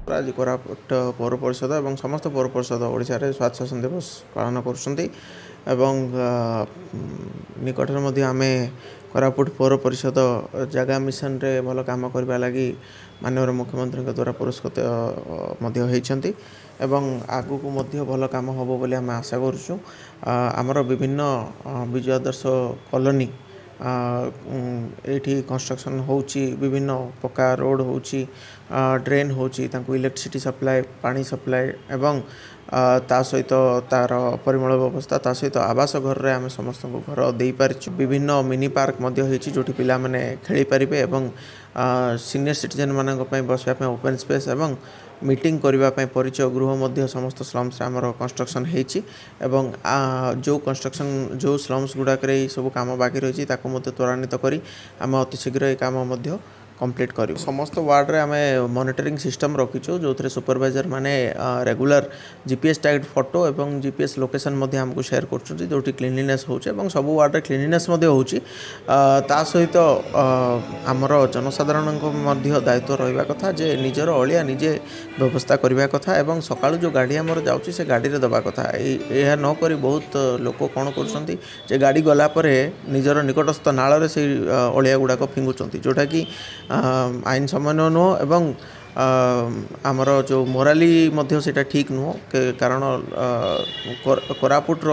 आज कोरापुट पौर परिषद और समस्त पौर परिषद ओडिशा रे स्वास्थ्य शासन दिवस पालन करुँच निकट में आम कोरापुट पौर परिषद जगह मिशन रे भल काम करने लगी माननीय मुख्यमंत्री द्वारा पुरस्कृत होती आगू को भल काम हम बोली आम आशा करुँ। आमर विभिन्न विजय आदर्श कॉलोनी एठी कंस्ट्रक्शन होची विभिन्न पक्का रोड होची ड्रेन होची तांको इलेक्ट्रिसिटी सप्लाई पानी सप्लाई एवं ता सहित तार परिमल व्यवस्था ता सहित आवास घर रे आम समस्त घर दे पारिछु। विभिन्न मिनी पार्क मध्य होची जोठी पिला माने खेली परिबे एवं सीनियर सिटीजन मानक पय बसवा पय ओपन स्पेस एवं मीटिंग करबा पय परिचय गृह मध्य समस्त स्लम्स आमर कंस्ट्रक्शन हेची एवं जो कंस्ट्रक्शन जो स्लम्स गुडाक रे सब काम बाकी रही ताको मध्य त्वरान्वित करी आम अति शीघ्र ए काम मध्य कंप्लीट करूँ। समस्त वार्ड रे आमे मॉनिटरिंग सिस्टम रखीचु जो थे सुपरवाइजर माने रेगुलर जीपीएस टैग्ड फोटो एवं जीपीएस लोकेशन मध्य हमको शेयर करछुं जोटी क्लीनलीनेस होचे एवं सब वार्ड रे क्लीनलीनेस मध्य होची। ता सहित आमर जनसाधारण मध्य दायित्व रहिबा कथा जे निजर अलिया निजे व्यवस्था करबा कथा एवं सकाळु जो गाड़ी आमर जाउची से गाड़ी रे दबा कथा। एहा न करी बहुत लोक कोन करछंती जे गाड़ी गला परे निजर निकटस्थ नाळ रे से अलिया गुडाक फिंगुचंती जोटा कि आईन सम्मान नुह एवं आमर जो मोराली मध्य सेटा ठीक नुह कारण कोरापुटर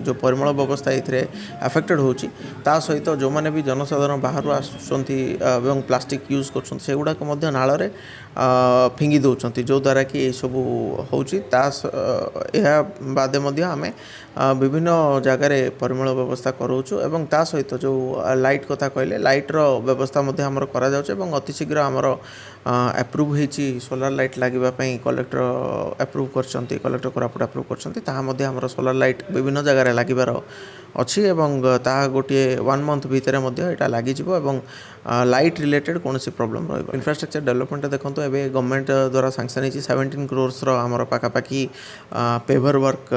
जो परिमल व्यवस्था ये अफेक्टेड होची। ता सहित जो माने भी जनसाधारण बाहर आसुचंती एवं प्लास्टिक यूज करछंती से गुडाक मध्य नाळ रे फिंगी दउचंती जो द्वारा कि ये सब होची। ता एहा बादे मध्य आमे विभिन्न जगार परिमल व्यवस्था करूचु एवं ता सहित जो लाइट कथा कहले लाइट रो व्यवस्था मध्य हमर करा जाउछ एवं अति शीघ्र हमर अप्रूव हेची सोलार लाइट लागिबा पई कलेक्टर अप्रूव करछंती कलेक्टर कोरापुट अप्रूव करछंती ता मध्य हमर सोलार लाइट विभिन्न जगार लागिबार अच्छी एवं ता गोटे 1 मंथ भितर मध्य एटा लागि जिवो एवं लाइट रिलेटेड कौन सी प्रॉब्लम रहिबो। इंफ्रास्ट्रक्चर डेवलपमेंट देखंतो एबे गवर्नमेंट द्वारा सैंक्शन हेची 17 करोर्स रो हमर पाखापाखी पेवर वर्क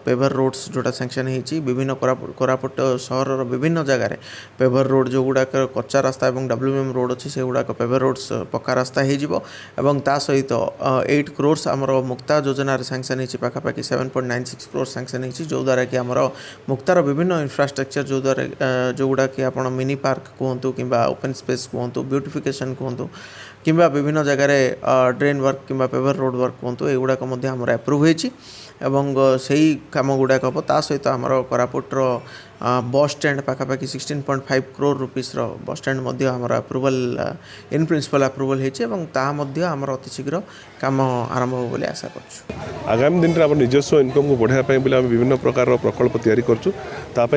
पेवर रोड्स जोटा सैंक्शन हेची विभिन्न कोरापुट शहर रो विभिन्न जगार पेवर रोड जो गुडाक कच्चा रास्ता एवं डब्ल्यूएम रोड अच्छी से गुडाक पेवर रोड्स पक्का रास्ता हो जिवो एवं ता सहित 8 करोर्स हमर मुक्ता योजना सैंक्शन हेची पाखापाखी 7.96 करोर्स सैंक्शन हेची जो द्वारा कि हमर मुक्तार विभिन्न इंफ्रास्ट्रक्चर जो द्वारा जो गुडा कि आपण मिनी पार्क कहतु कि ओपन स्पेस कहतु ब्यूटिफिकेशन कहतु कि विभिन्न जगार ड्रेन वर्क कि पेवर रोड वर्क कहतु युवाक आमर अप्रूव होती से कम गुड़ाक हम ता सहित आमर कोरापुटर बस स्टैंड पाखापाखि 16.5 करोड़ रुपीस बस स्टैंड आमर अप्रूवल इन प्रिंसिपल अप्रूवल होती आमर अति शीघ्र काम आरंभ हो बोली आशा कर। आगामी दिन में आम निजस्व इनकम को बढ़ाई विभिन्न प्रकार प्रकल्प तैयारी करछुं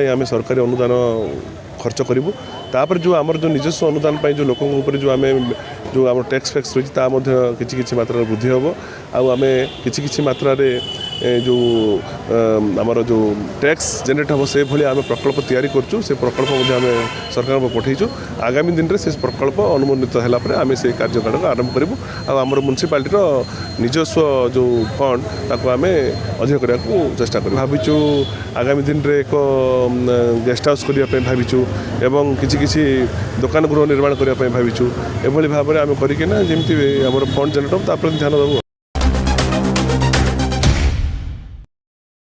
आम सरकारी अनुदान खर्च करूँ तापर जो आमर जो निजस्व अनुदान पाई जो लोकों ऊपर जो आम जो आम टैक्स फैक्स रही किसी मात्रा वृद्धि हम आम किसी मात्रा जो आमर जो टैक्स जेनेट हम से भाई आम प्रकल्प तैयारी करछुं से प्रकल्प आम सरकार को पठेचु। आगामी दिन में से प्रकल्प अनुमोदित है आम से कार्यकाल आरंभ करूँ आमर म्युनिसिपालिटी निजस्व जो फंड ताको आम अधिक करने चेष्टा कर भाविचु। आगामी दिन में एक गेस्ट हाउस करने भाविचु एवं किसी दुकान गृह निर्माण करने भाविचु एभली भाव में आम करना जमी आम फंड जेनेट हम ध्यान देव।